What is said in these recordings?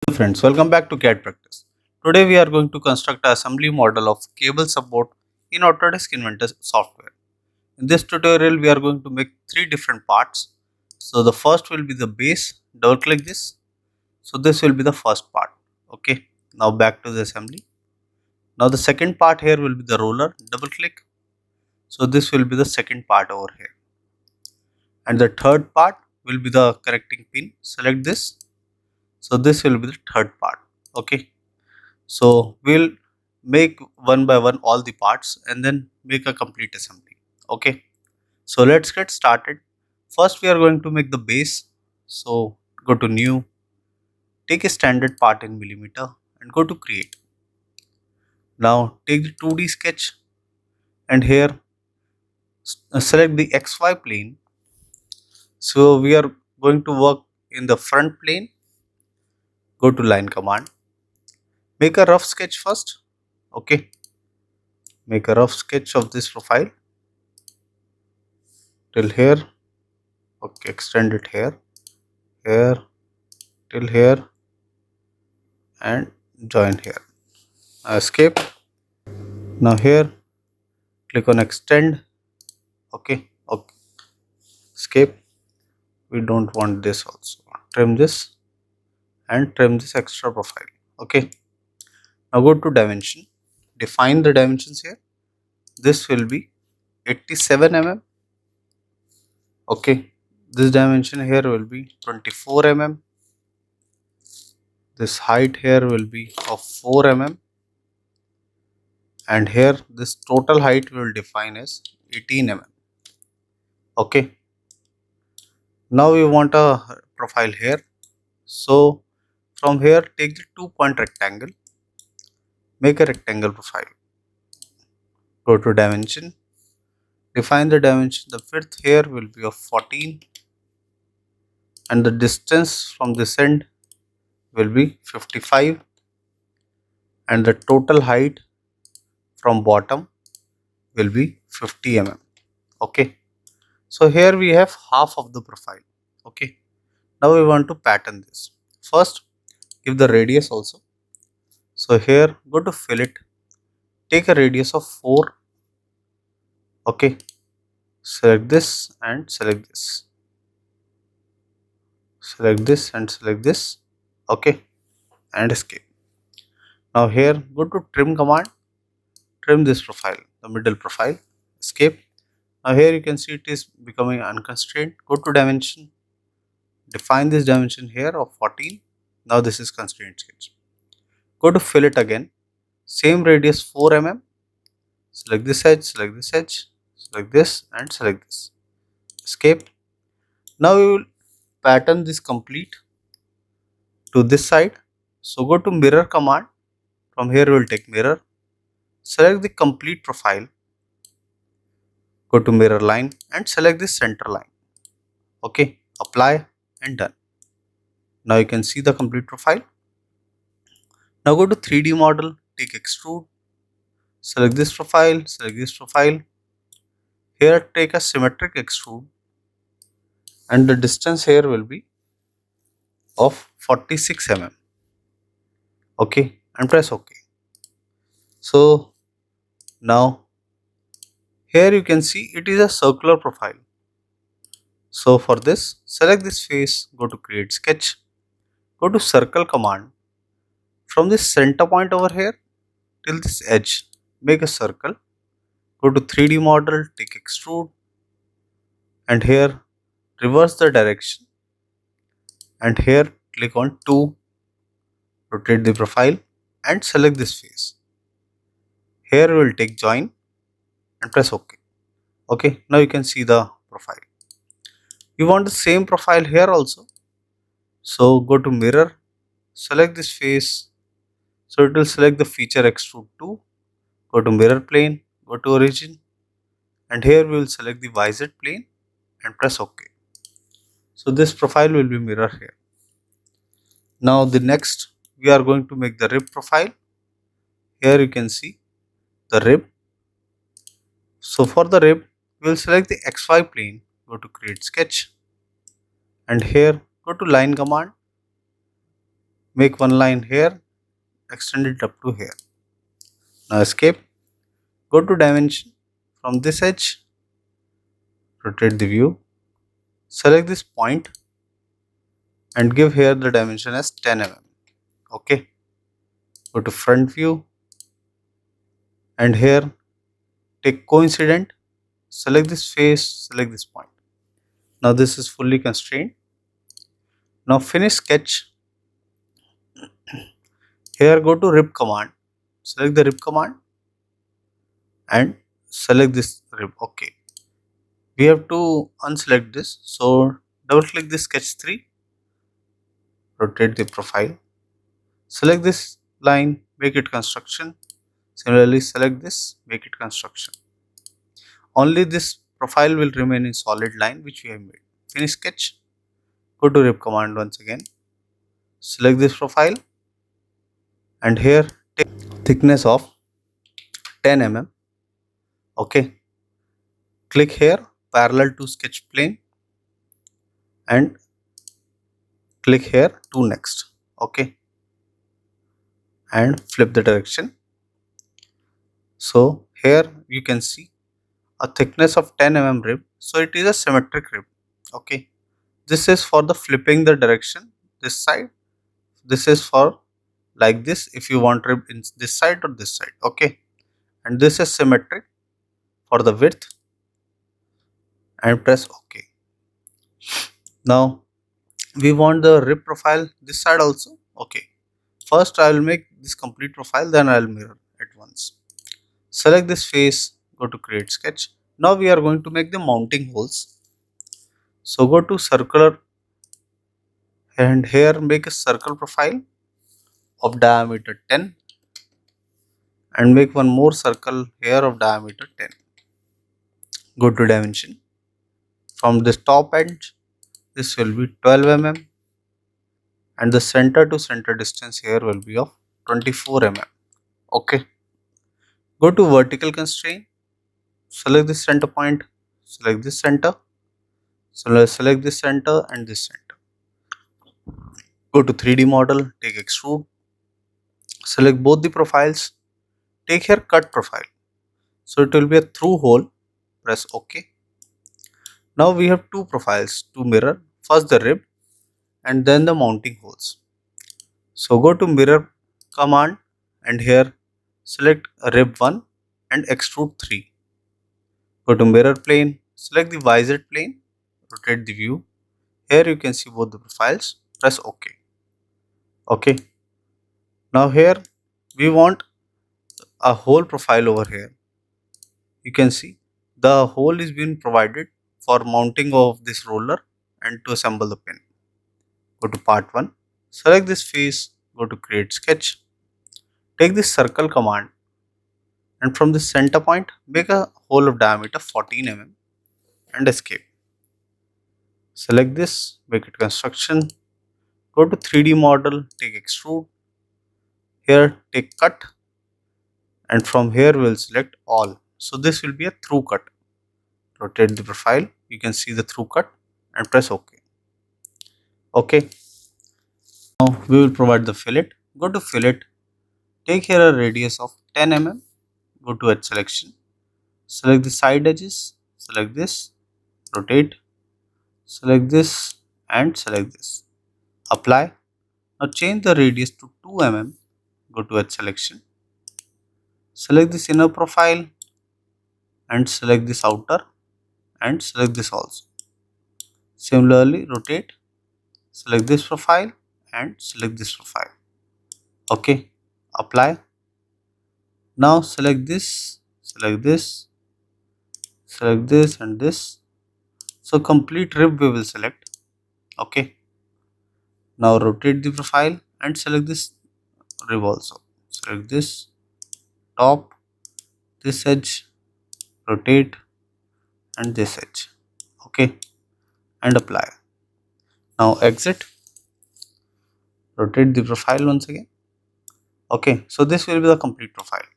Hello friends, welcome back to CAD Practice. Today we are going to construct an assembly model of cable support in Autodesk Inventor software. In this tutorial we are going to make three different parts. So the first will be the base, double click this. So this will be the first part. Okay, now back to the assembly. Now the second part here will be the roller, double click. So this will be the second part over here. And the third part will be the connecting pin, select this. So this will be the third part. Okay. So we'll make one by one all the parts and then make a complete assembly. Okay. So let's get started. First we are going to make the base. So go to new, take a standard part in millimeter and go to create. Now take the 2D sketch and here select the XY plane. So we are going to work in the front plane. Go to line command. Make a rough sketch first. Okay. Make a rough sketch of this profile till here. Okay, extend it here till here and join here. Now escape. Now here click on extend. Okay, escape. We don't want this also. Trim this and trim this extra profile. Okay. Now go to dimension. Define the dimensions here. This will be 87 mm. Okay. This dimension here will be 24 mm. This height here will be of 4 mm. And here this total height we will define as 18 mm. Okay. Now we want a profile here. So from here take the 2-point rectangle, make a rectangle profile. Go to dimension, define the dimension. The width here will be of 14 and the distance from this end will be 55 and the total height from bottom will be 50 mm. Okay. So here we have half of the profile. Okay. Now we want to pattern this. First give the radius also. So here go to fillet, take a radius of 4. Okay. Select this and select this. Select this and select this. Okay. And escape. Now here go to trim command. Trim this profile, the middle profile. Escape. Now here you can see it is becoming unconstrained. Go to dimension. Define this dimension here of 14. Now this is constrained sketch. Go to fillet again. Same radius 4 mm. Select this edge, select this edge, select this and select this. Escape. Now we will pattern this complete to this side. So go to mirror command. From here we will take mirror. Select the complete profile. Go to mirror line and select this center line. Okay. Apply and done. Now you can see the complete profile. Now go to 3D model, take extrude, select this profile, select this profile. Here take a symmetric extrude and the distance here will be of 46 mm. Okay, and press OK. So now here you can see it is a circular profile. So for this, select this face, go to create sketch, go to circle command. From this center point over here till this edge, make a circle. Go to 3D model, take extrude and here reverse the direction and here click on 2, rotate the profile and select this face. Here we will take join and press OK. Okay, now you can see the profile. You want the same profile here also. So go to mirror, select this face. So it will select the feature extrude 2. Go to mirror plane, go to origin and here we will select the YZ plane and press OK. So this profile will be mirror here. Now the next we are going to make the rib profile. Here you can see the rib. So for the rib we will select the XY plane, go to create sketch and here go to line command, make one line here, extend it up to here. Now escape, go to dimension, from this edge rotate the view, select this point and give here the dimension as 10 mm. Okay, go to front view and here take coincident, select this face, select this point. Now this is fully constrained. Now finish sketch. Here go to rib command, select the rib command and select this rib. Okay, we have to unselect this, so double click this sketch 3, rotate the profile, select this line, make it construction. Similarly select this, make it construction. Only this profile will remain in solid line which we have made. Finish sketch, go to rib command once again, select this profile and here take thickness of 10 mm. Okay, click here parallel to sketch plane and click here to next. Okay, and flip the direction. So here you can see a thickness of 10 mm rib, so it is a symmetric rib. Okay, this is for the flipping the direction this side, this is for like this if you want rib in this side or this side. Okay, and this is symmetric for the width and press OK. Now we want the rib profile this side also. Okay, first I will make this complete profile, then I will mirror at once. Select this face, go to create sketch. Now we are going to make the mounting holes. So go to circular and here make a circle profile of diameter 10 and make one more circle here of diameter 10. Go to dimension. From this top edge, this will be 12 mm and the center to center distance here will be of 24 mm. Okay. Go to vertical constraint, select this center point, select this center, select this center and this center. Go to 3D model, take extrude, select both the profiles, take here cut profile. So it will be a through hole, press OK. Now we have two profiles to mirror, first the rib and then the mounting holes. So go to mirror command and here select rib 1 and extrude 3. Go to mirror plane, select the YZ plane, rotate the view. Here you can see both the profiles, press OK. Okay. Now here we want a hole profile over here. You can see the hole is being provided for mounting of this roller and to assemble the pin. Go to part 1, select this face, go to create sketch, take this circle command and from the center point make a hole of diameter 14 mm and escape. Select this, make it construction, go to 3D model, take extrude, here take cut and from here we will select all. So this will be a through cut. Rotate the profile, you can see the through cut and press OK. Okay. Now we will provide the fillet. Go to fillet, take here a radius of 10 mm, go to edge selection, select the side edges, select this, rotate, select this and select this, apply. Now change the radius to 2 mm, go to edge selection, select this inner profile and select this outer and select this also. Similarly rotate, select this profile and select this profile. Okay, apply. Now select this, select this, select this and this. So complete rib we will select. Okay. Now rotate the profile and select this rib also. Select this top, this edge, rotate and this edge. Okay, and apply. Now exit, rotate the profile once again. Okay, so this will be the complete profile.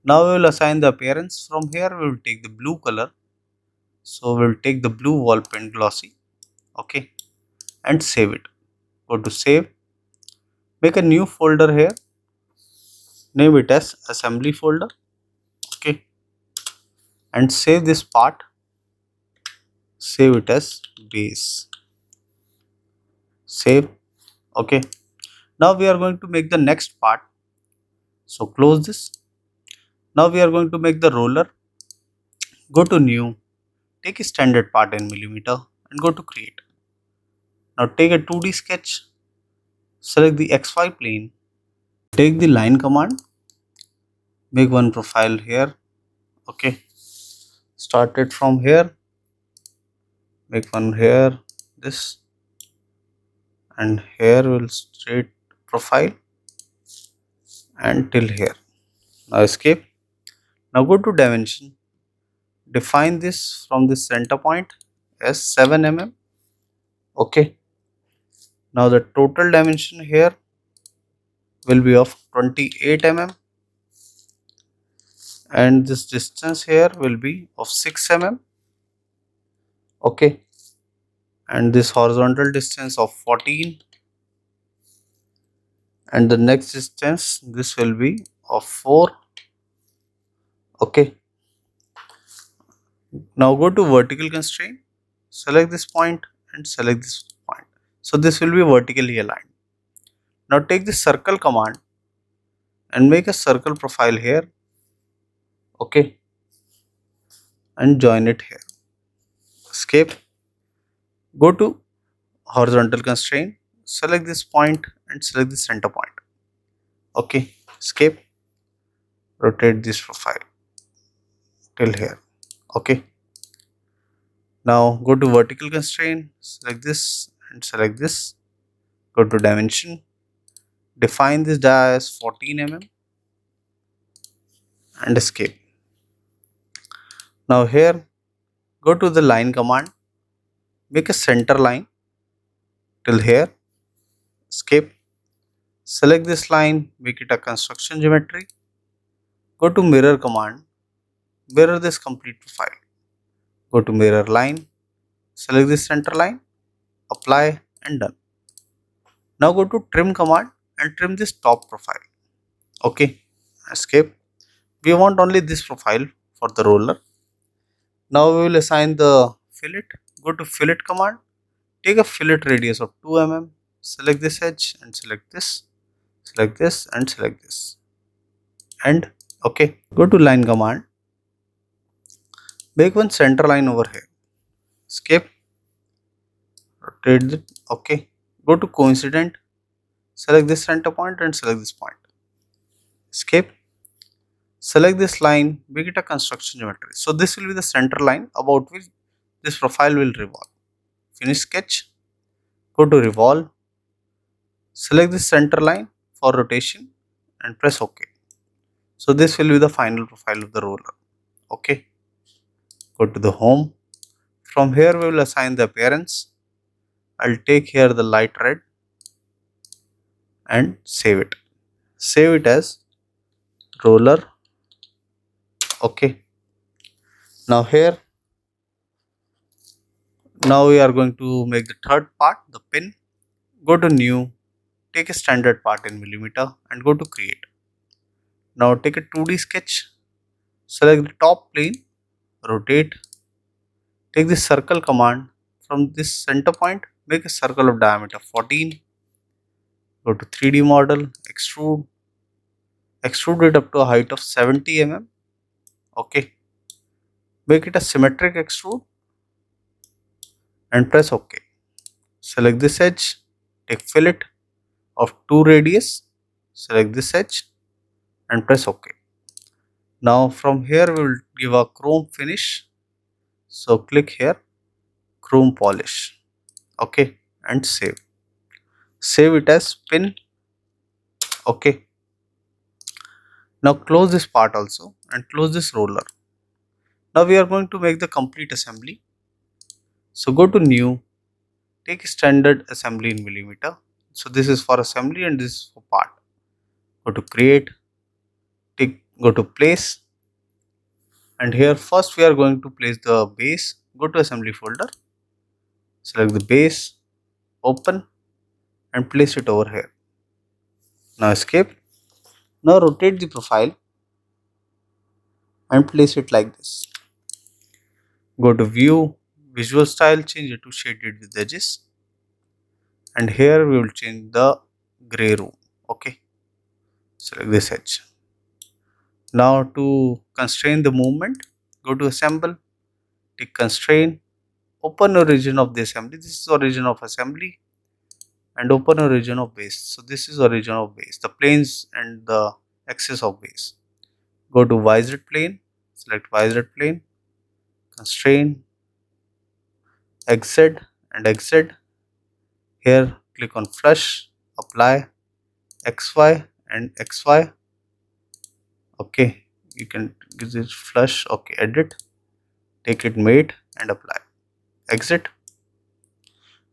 Now we will assign the appearance. From here we will take the blue color. So we will take the blue wall paint glossy. Okay, and save it. Go to save, Make a new folder here, name it as assembly folder, okay, and save this part, save it as base, save, okay. Now we are going to make the next part, so close this. Now we are going to make the roller. Go to new, take a standard part in millimeter and go to create. Now take a 2D sketch, select the XY plane, take the line command, make one profile here, okay, start it from here, make one here, this, and here will straight profile and till here. Now escape. Now go to dimension, define this from the center point as 7 mm, okay. Now the total dimension here will be of 28 mm and this distance here will be of 6 mm, okay, and this horizontal distance of 14, and the next distance this will be of 4, okay. Now go to vertical constraint, select this point and select this point, so this will be vertically aligned. Now take the circle command and make a circle profile here, okay, and join it here. Escape. Go to horizontal constraint, select this point and select the center point, okay. Escape. Rotate this profile till here, okay. Now go to vertical constraint, select this and select this, go to dimension, define this dia as 14 mm and escape. Now here go to the line command, make a center line till here, escape, select this line, make it a construction geometry, go to mirror command, mirror this complete profile, go to mirror line, select this center line, apply and done. Now go to trim command and trim this top profile, okay, escape. We want only this profile for the roller. Now we will assign the fillet, go to fillet command, take a fillet radius of 2 mm, select this edge and select this and select this and okay. Go to line command, make one center line over here, escape, rotate it, okay. Go to coincident, select this center point and select this point, escape, select this line, make it a construction geometry. So this will be the center line about which this profile will revolve. Finish sketch, go to revolve, select this center line for rotation and press OK. So this will be the final profile of the roller, okay. Go to the home, from here we will assign the appearance. I'll take here the light red and save it. Save it as roller, okay. Now here, now we are going to make the third part, the pin. Go to new, take a standard part in millimeter and go to create. Now take a 2D sketch, select the top plane, rotate, take the circle command, from this center point make a circle of diameter 14, go to 3D model, extrude, extrude it up to a height of 70 mm, okay. Make it a symmetric extrude and press OK. Select this edge, take fillet of 2 radius, select this edge and press OK. Now from here we will give a chrome finish, so click here, chrome polish, okay, and save. Save it as pin, okay. Now close this part also and close this roller. Now we are going to make the complete assembly. So go to new, take standard assembly in millimeter. So this is for assembly and this is for part. Go to create, go to place, and here first we are going to place the base. Go to assembly folder, select the base, open and place it over here. Now escape. Now rotate the profile and place it like this. Go to view, visual style, change it to shaded with edges, and here we will change the gray room. Okay, select this edge. Now to constrain the movement, go to assemble, take constrain, open origin of the assembly. This is origin of assembly, and open origin of base. So this is origin of base, the planes and the axis of base. Go to YZ plane, select YZ plane, constrain, exit and exit. Here click on flush, apply XY and XY. Okay, you can use this flush. Okay, edit, take it mate and apply, exit.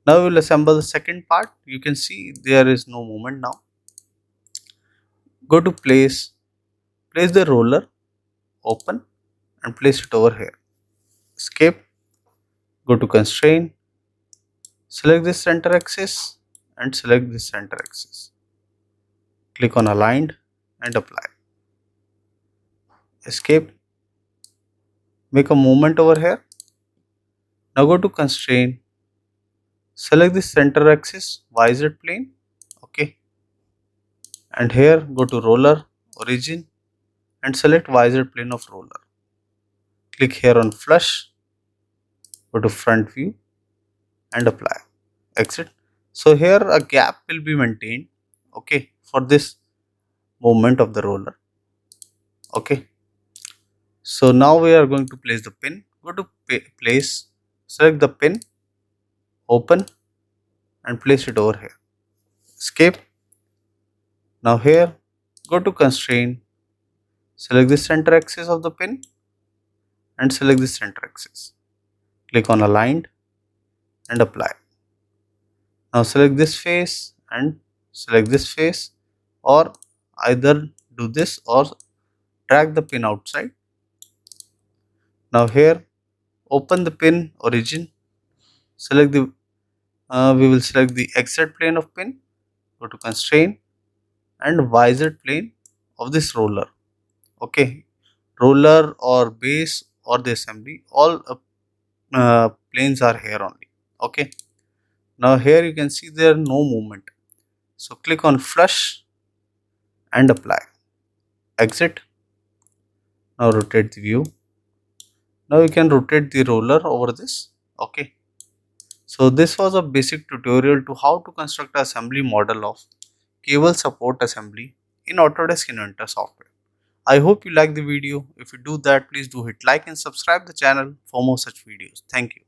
Now we will assemble the second part. You can see there is no movement now. Go to place the roller, open and place it over here. Escape, go to constrain, select this center axis and select this center axis. Click on aligned and apply. Escape, make a movement over here. Now go to constrain, select this center axis, YZ plane. Okay, and here go to roller, origin and select YZ plane of roller. Click here on flush, go to front view and apply, exit. So here a gap will be maintained, okay, for this movement of the roller. Okay, so now we are going to place the pin. Go to place, select the pin, open and place it over here. Escape. Now here go to constrain, select the center axis of the pin and select the center axis. Click on aligned and apply. Now select this face and select this face, or either do this or drag the pin outside. Now here open the pin origin, select the we will select the exit plane of pin, go to constrain and YZ plane of this roller. Okay, roller or base or the assembly, all planes are here only. Okay, now here you can see there no movement. So click on flush and apply, exit. Now rotate the view. Now you can rotate the roller over this. Okay, so this was a basic tutorial to how to construct an assembly model of cable support assembly in Autodesk Inventor software. I hope you like the video. If you do that, please do hit like and subscribe the channel for more such videos. Thank you.